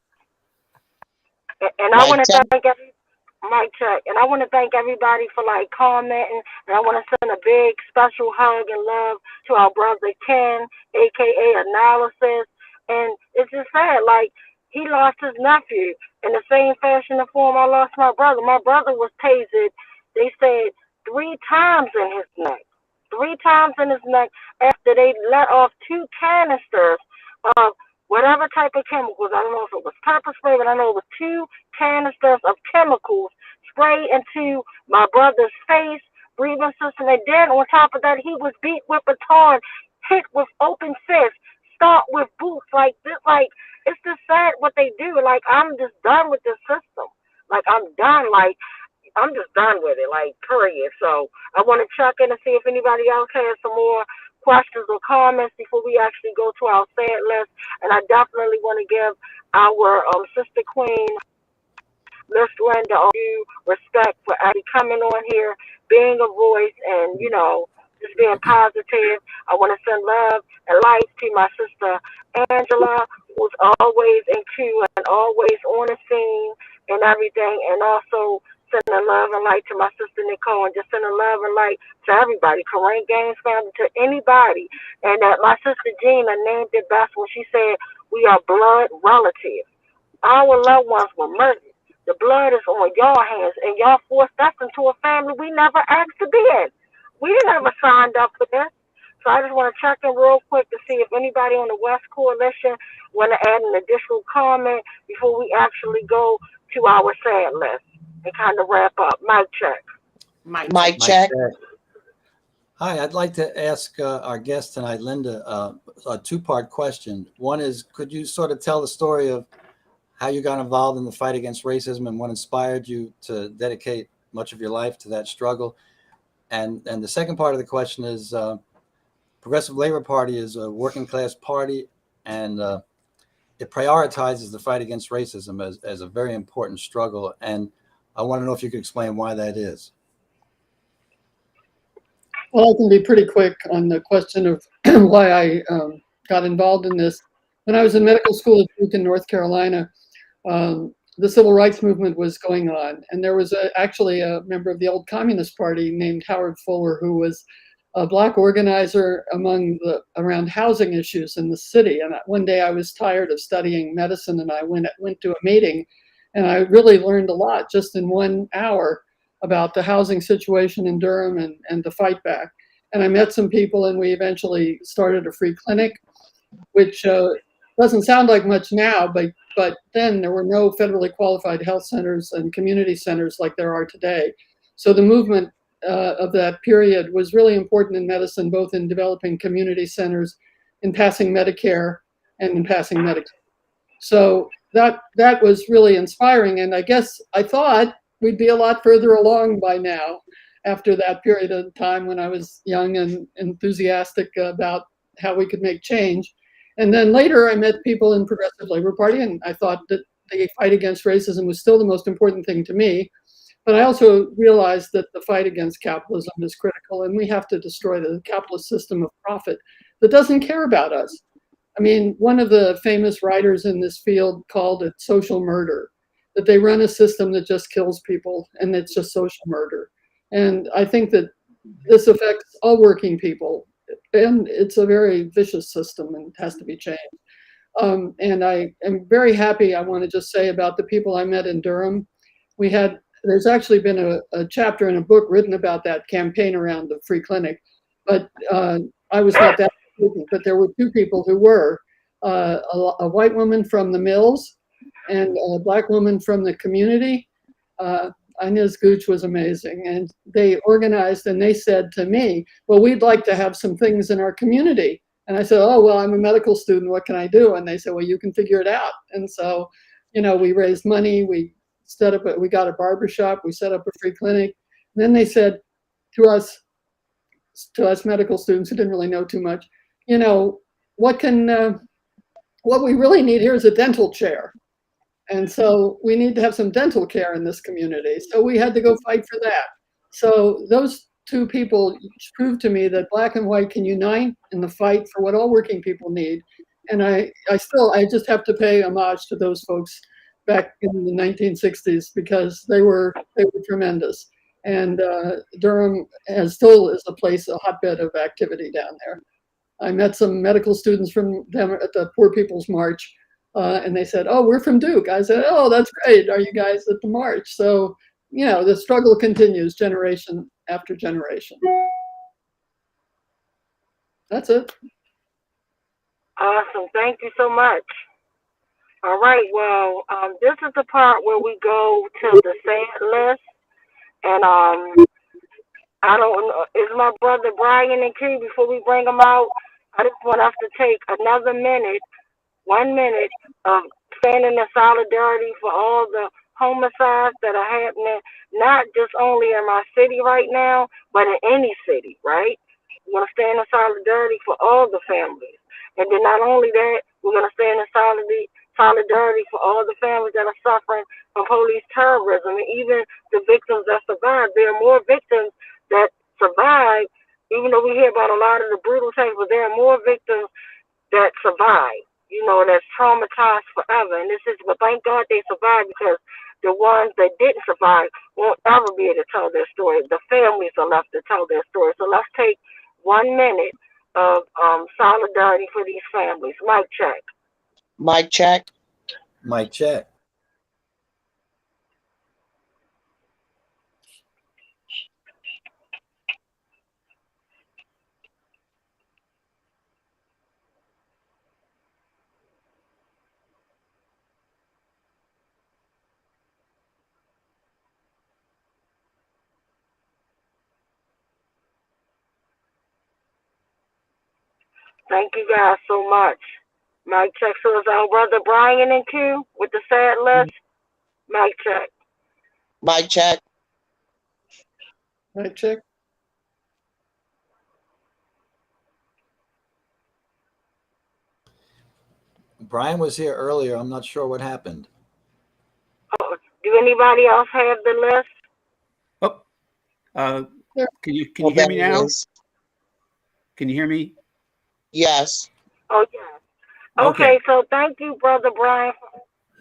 And I want to thank mic check. And I want to thank everybody for like commenting. And I want to send a big special hug and love to our brother Ken, aka Analysis. And it's just sad, like he lost his nephew in the same fashion and form I lost my brother. My brother was tasered, they said, 3 times in his neck. 3 times in his neck after they let off 2 canisters of whatever type of chemicals. I don't know if it was pepper spray, but I know it was 2 canisters of chemicals sprayed into my brother's face, breathing system. And then on top of that, he was beat with a baton, hit with open fists, start with boots. Like this, like it's just sad what they do. Like I'm just done with this system. Like I'm done. Like I'm just done with it. Like period. So I want to check in and see if anybody else has some more questions or comments before we actually go to our sad list. And I definitely want to give our sister queen, Miss Linda, all due respect for actually coming on here, being a voice, and you know, just being positive. I want to send love and light to my sister Angela, who's always in queue and always on the scene and everything, and also sending love and light to my sister Nicole, and just sending love and light to everybody, Corinne Gaines family, to anybody. And my sister Gina named it best when she said, we are blood relatives. Our loved ones were murdered. The blood is on your hands, and y'all forced us into a family we never asked to be in. We never signed up for this. So I just want to check in real quick to see if anybody on the West Coalition want to add an additional comment before we actually go to our sad list and kind of wrap up. Mic check. Mic check. Hi, I'd like to ask our guest tonight, Linda, a 2-part question. One is, could you sort of tell the story of how you got involved in the fight against racism and what inspired you to dedicate much of your life to that struggle? And the second part of the question is, Progressive Labor Party is a working class party, and it prioritizes the fight against racism as a very important struggle. And I want to know if you could explain why that is. Well, I can be pretty quick on the question of why I got involved in this. When I was in medical school at Duke in North Carolina, the civil rights movement was going on. And there was actually a member of the old Communist Party named Howard Fuller, who was a Black organizer around housing issues in the city. And one day I was tired of studying medicine, and I went to a meeting, and I really learned a lot just in 1 hour about the housing situation in Durham and the fight back. And I met some people, and we eventually started a free clinic, which doesn't sound like much now, but then there were no federally qualified health centers and community centers like there are today. So the movement of that period was really important in medicine, both in developing community centers, in passing Medicare, and in passing Medicaid. So that was really inspiring. And I guess I thought we'd be a lot further along by now, after that period of time when I was young and enthusiastic about how we could make change. And then later I met people in Progressive Labor Party, and I thought that the fight against racism was still the most important thing to me. But I also realized that the fight against capitalism is critical, and we have to destroy the capitalist system of profit that doesn't care about us. I mean, one of the famous writers in this field called it social murder, that they run a system that just kills people, and it's just social murder. And I think that this affects all working people, and it's a very vicious system and has to be changed. And I am very happy, I want to just say, about the people I met in Durham. There's actually been a chapter in a book written about that campaign around the free clinic, but I was not that important. But there were two people who were, a white woman from the mills and a Black woman from the community. Inez Gooch was amazing, and they organized, and they said to me, well, we'd like to have some things in our community. And I said, oh, well, I'm a medical student, what can I do? And they said, well, you can figure it out. And so, we raised money, we got a barbershop, we set up a free clinic. And then they said to us medical students who didn't really know too much, what we really need here is a dental chair. And so we need to have some dental care in this community. So we had to go fight for that. So those two people proved to me that Black and white can unite in the fight for what all working people need. And I just have to pay homage to those folks back in the 1960s, because they were tremendous. And Durham still is a hotbed of activity down there. I met some medical students from them at the Poor People's March. And they said, oh, we're from Duke. I said, oh, that's great. Are you guys at the march? So, the struggle continues generation after generation. That's it. Awesome. Thank you so much. All right. Well, this is the part where we go to the sad list. And I don't know, is my brother Brian and Q, before we bring him out, I just want us to take another minute, 1 minute, of standing in solidarity for all the homicides that are happening, not just only in my city right now, but in any city, right? We're going to stand in solidarity for all the families. And then not only that, we're going to stand in solidarity for all the families that are suffering from police terrorism, and even the victims that survive. There are more victims that survive, even though we hear about a lot of the brutal things, but there are more victims that survive, that's traumatized forever. And but thank God they survived, because the ones that didn't survive won't ever be able to tell their story. The families are left to tell their story. So let's take 1 minute of solidarity for these families. Mic check. Mic check. Mic check. Thank you guys so much. Mic check. So is our brother Brian and Q with the sad list? Mic check. Mic check. Mic check. Brian was here earlier. I'm not sure what happened. Oh, do anybody else have the list? Can you hear me now? Can you hear me? Yes. Oh, yeah. Okay, so thank you, Brother Brian.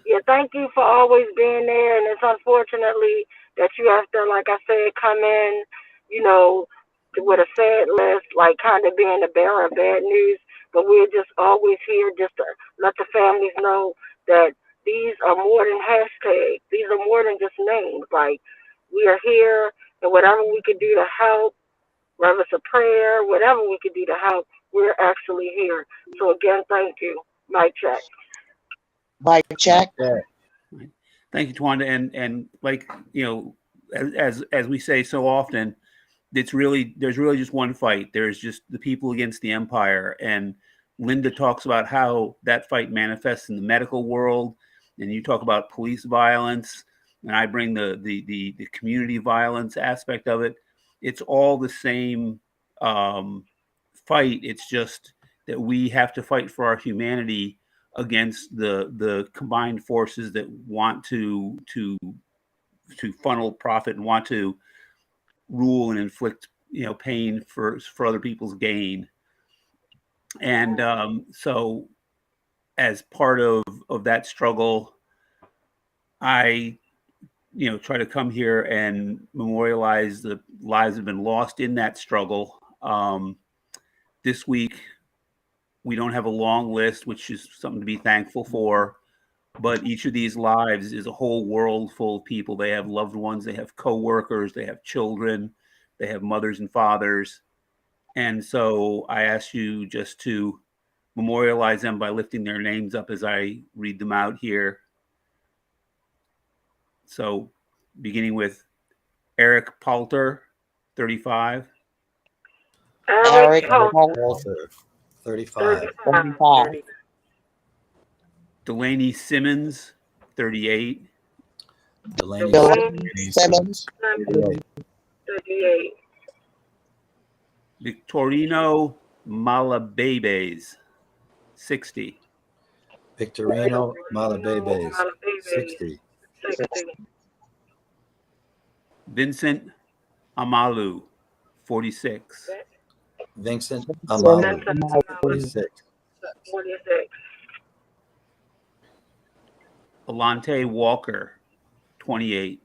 Yeah, thank you for always being there. And it's unfortunately that you have to, like I said, come in, you know, with a sad list, like kind of being the bearer of bad news. But we're just always here just to let the families know that these are more than hashtags. These are more than just names. Like, we are here, and whatever we can do to help, whether it's a prayer, whatever we can do to help, we're actually here. So again, thank you. Mic check. Mic check. Thank you, Twanda. And like, you know, as we say so often, there's really just one fight. There's just the people against the empire. And Linda talks about how that fight manifests in the medical world, and you talk about police violence, and I bring the community violence aspect of it. It's all the same fight. It's just that we have to fight for our humanity against the combined forces that want to funnel profit and want to rule and inflict, you know, pain for other people's gain. And so as part of that struggle, I, you know, try to come here and memorialize the lives that have been lost in that struggle. This week, we don't have a long list, which is something to be thankful for. But each of these lives is a whole world full of people. They have loved ones, they have coworkers, they have children, they have mothers and fathers. And so I ask you just to memorialize them by lifting their names up as I read them out here. So beginning with Eric Palter, 35. Eric Walter, 35. Delaney Simmons, 38. Delaney Simmons, 38. Victorino Malabebes, 60. Victorino Malabebes, 60. Vincent Amalu, 46. Vincent Amalu, 46. 46. Alante Walker, 28.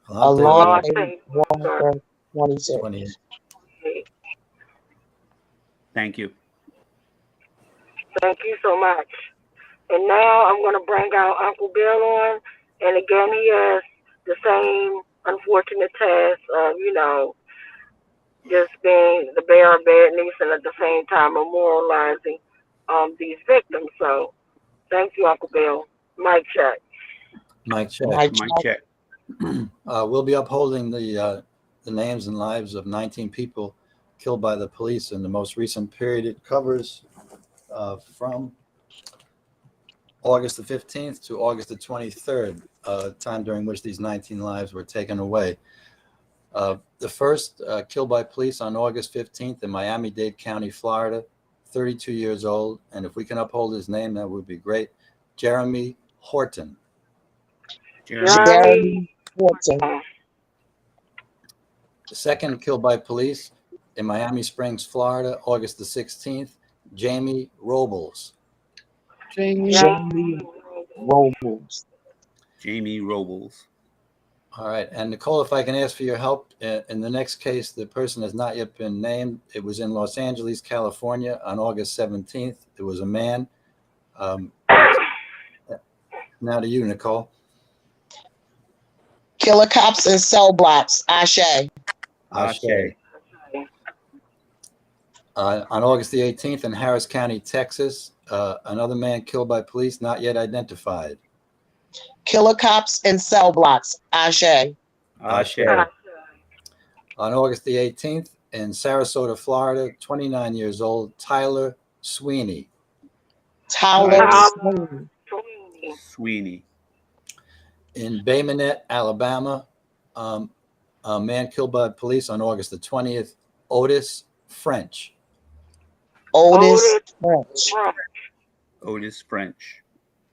Alante Walker, 26. 28. Thank you. Thank you so much. And now I'm going to bring out Uncle Bill on. And again, he has the same unfortunate task of, you know, just being the bearer of bad news and at the same time memorializing these victims. So thank you, Uncle Bill. Mic check. Mic check. Mic check. We'll be upholding the names and lives of 19 people killed by the police in the most recent period. It covers from August the 15th to August the 23rd, time during which these 19 lives were taken away. The first killed by police on August 15th in Miami-Dade County, Florida, 32 years old. And if we can uphold his name, that would be great. Jeremy Horton. Jeremy Horton. The second killed by police in Miami Springs, Florida, August the 16th, Jamie Robles. Jamie Robles. Jamie Robles. All right. And Nicole, if I can ask for your help, in the next case, the person has not yet been named. It was in Los Angeles, California on August 17th. It was a man. Now to you, Nicole. Killer cops and cell blocks. Ashe. Ashe. On August the 18th in Harris County, Texas, another man killed by police not yet identified. Killer cops and cell blocks. Ashe. Ashe. On August the 18th in Sarasota, Florida, 29 years old, Tyler Sweeney. Tyler Sweeney. In Bay Minette, Alabama, a man killed by police on August the 20th, Otis French. Otis French. Otis French.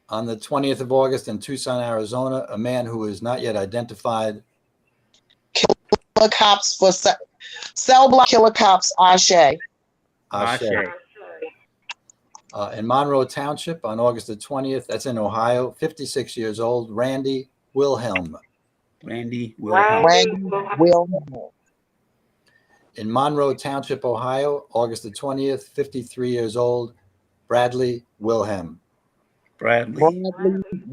On the 20th of August in Tucson, Arizona, a man who is not yet identified. Killer cops for cell block. Killer cops. Ashe. Ashe. In Monroe Township on August the 20th, that's in Ohio, 56 years old, Randy Wilhelm. Randy Wilhelm. Randy Wilhelm. In Monroe Township, Ohio, August the 20th, 53 years old, Bradley Wilhelm. Bradley.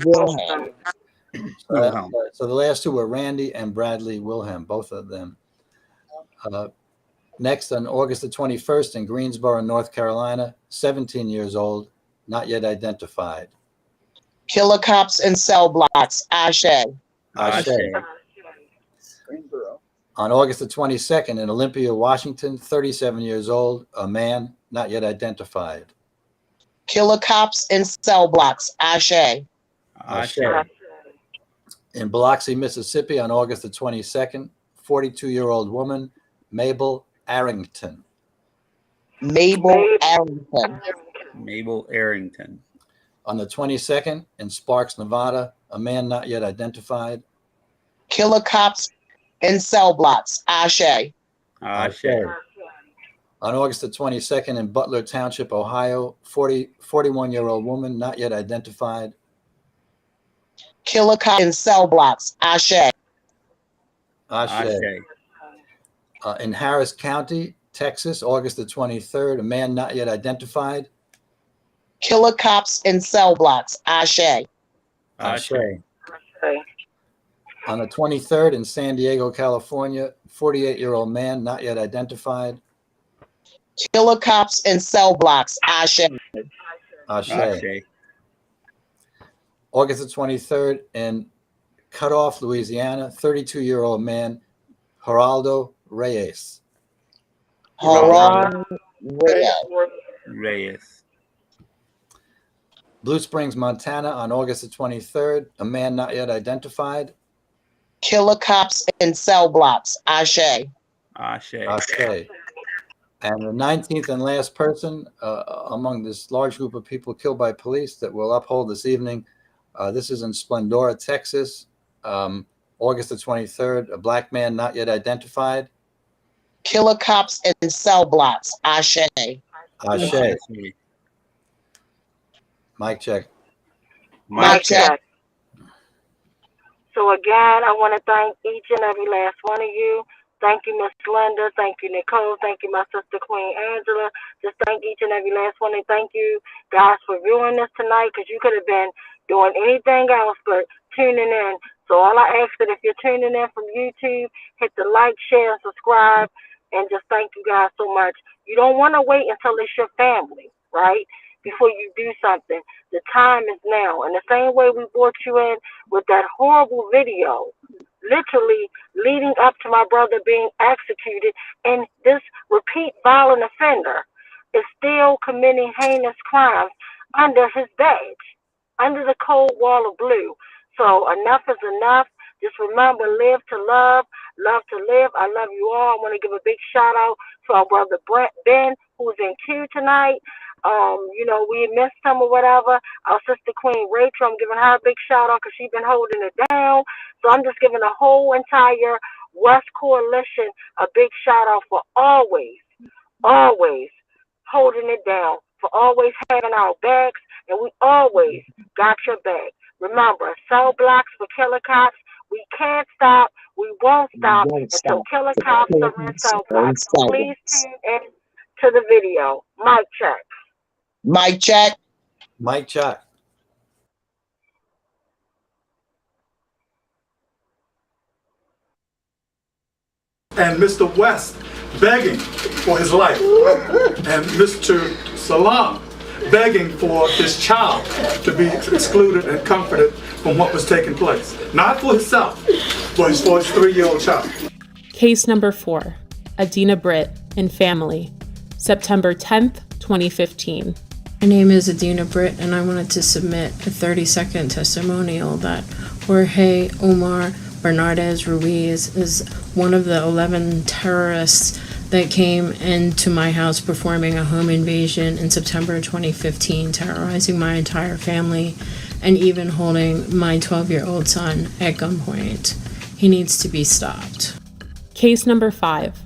Wilhelm. So the last two were Randy and Bradley Wilhelm, both of them. Next, on August the 21st in Greensboro, North Carolina, 17 years old, not yet identified. Killer cops in cell blocks. Ashe. Ashe. On August the 22nd in Olympia, Washington, 37 years old, a man, not yet identified. Killer cops in cell blocks. Ashe. Ashe. In Biloxi, Mississippi, on August the 22nd, 42-year-old woman, Mabel Arrington. Mabel Arrington. Mabel Arrington. On the 22nd, in Sparks, Nevada, a man not yet identified. Killer cops in cell blocks. Ashe. Ashe. On August the 22nd, in Butler Township, Ohio, 41-year-old woman not yet identified. Killer cops in cell blocks. Ashe. Ashe. In Harris County, Texas, August the 23rd, a man not yet identified. Killer cops in cell blocks. Ashe. Ashe. On the 23rd in San Diego, California, 48-year-old man not yet identified. Killer cops in cell blocks. Ashe. Ashe. August the 23rd in Cutoff, Louisiana, 32-year-old man, Geraldo Reyes. Geraldo Reyes. Blue Springs, Montana, on August the 23rd, a man not yet identified. Killer cops in cell blocks. Ashe. Ashe. Ashe. And the 19th and last person among this large group of people killed by police that we'll uphold this evening, this is in Splendora, Texas, August the 23rd, a black man not yet identified. Killer cops in cell blocks. Ashe. Ashe. Mic check. Mic check. So again, I want to thank each and every last one of you. Thank you, Miss Linda. Thank you, Nicole. Thank you, my sister, Queen Angela. Just thank each and every last one. And thank you, guys, for viewing this tonight, because you could have been doing anything else but tuning in. So all I ask that if you're tuning in from YouTube, hit the like, share, and subscribe. And just thank you guys so much. You don't want to wait until it's your family, right, before you do something. The time is now. And the same way we brought you in with that horrible video, literally leading up to my brother being executed, and this repeat violent offender is still committing heinous crimes under his badge, under the cold wall of blue. So enough is enough. Just remember, live to love, love to live. I love you all. I want to give a big shout out to our brother Ben, who's in Q tonight. We missed him or whatever. Our sister Queen Rachel, I'm giving her a big shout out because she's been holding it down. So I'm just giving the whole entire West Coalition a big shout out for always holding it down, for always having our backs, and we always got your back. Remember, cell blocks for killer cops. We can't stop. We won't stop until killer cops are in cell blocks. So please tune in to the video. Mic check. Mic check. Mic check. And Mr. West begging for his life, and Mr. Salam begging for his child to be excluded and comforted from what was taking place. Not for himself, but for his 3-year-old child. Case number 4, Adina Britt and family, September 10th, 2015. My name is Adina Britt, and I wanted to submit a 30-second testimonial that Jorge Omar Bernardez Ruiz is one of the 11 terrorists that came into my house performing a home invasion in September 2015, terrorizing my entire family and even holding my 12-year-old son at gunpoint. He needs to be stopped. Case number 5,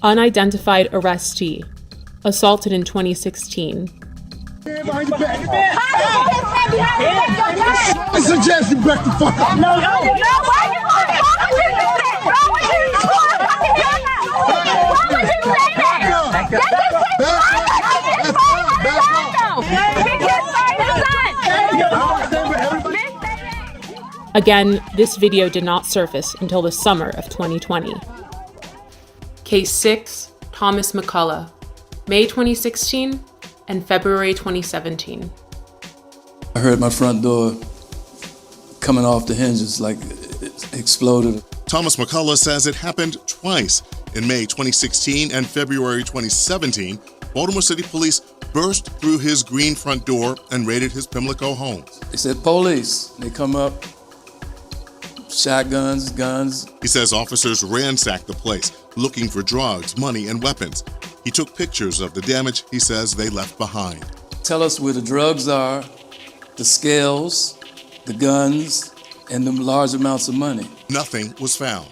unidentified arrestee, assaulted in 2016. Behind your back. I suggest you back the fuck up. No, why you talking? Why would you say that? Why would you say that? That's his Again, this video did not surface until the summer of 2020. Case 6, Thomas McCullough, May 2016 and February 2017. I heard my front door coming off the hinges like it exploded. Thomas McCullough says it happened twice. In May 2016 and February 2017, Baltimore City Police burst through his green front door and raided his Pimlico home. They said, police. They come up, shotguns, guns. He says officers ransacked the place, looking for drugs, money, and weapons. He took pictures of the damage he says they left behind. Tell us where the drugs are, the scales, the guns, and the large amounts of money. Nothing was found.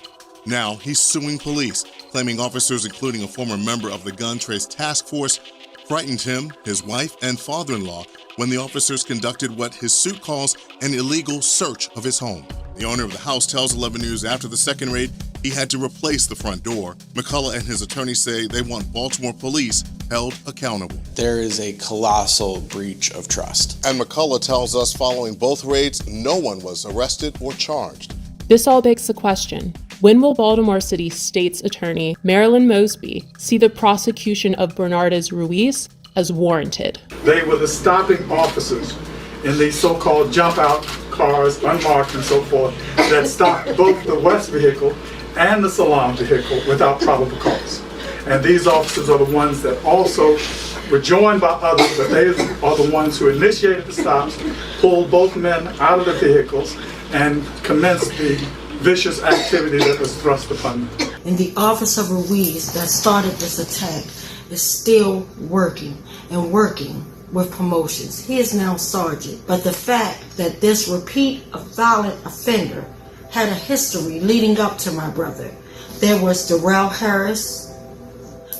Now he's suing police, claiming officers, including a former member of the Gun Trace Task Force, frightened him, his wife, and father-in-law when the officers conducted what his suit calls an illegal search of his home. The owner of the house tells 11 News after the second raid, he had to replace the front door. McCullough and his attorney say they want Baltimore police held accountable. There is a colossal breach of trust. And McCullough tells us following both raids, no one was arrested or charged. This all begs the question, when will Baltimore City State's Attorney Marilyn Mosby see the prosecution of Bernardez Ruiz as warranted? They were the stopping officers in these so-called jump-out cars, unmarked and so forth, that stopped both the West vehicle and the Salam vehicle without probable cause. And these officers are the ones that also were joined by others, but they are the ones who initiated the stops, pulled both men out of the vehicles, and commenced the vicious activity that was thrust upon them. And the officer Ruiz that started this attack is still working and working with promotions. He is now sergeant. But the fact that this repeat violent offender had a history leading up to my brother. There was Darrell Harris,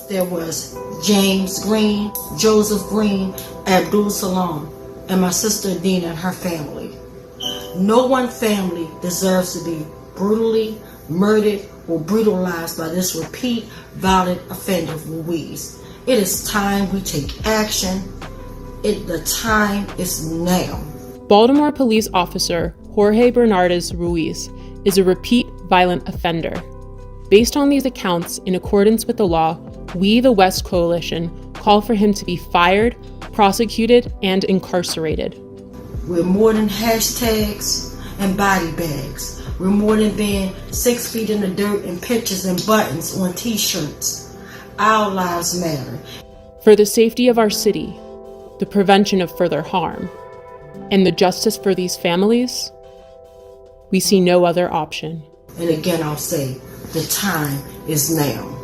there was James Green, Joseph Green, Abdul Salam, and my sister Dina and her family. No one family deserves to be brutally murdered or brutalized by this repeat violent offender Ruiz. It is time we take action. The time is now. Baltimore police officer Jorge Bernardez Ruiz is a repeat violent offender. Based on these accounts, in accordance with the law, we, the West Coalition, call for him to be fired, prosecuted, and incarcerated. We're more than hashtags and body bags. We're more than being 6 feet in the dirt and pictures and buttons on t-shirts. Our lives matter. For the safety of our city, the prevention of further harm, and the justice for these families, we see no other option. And again, I'll say, the time is now.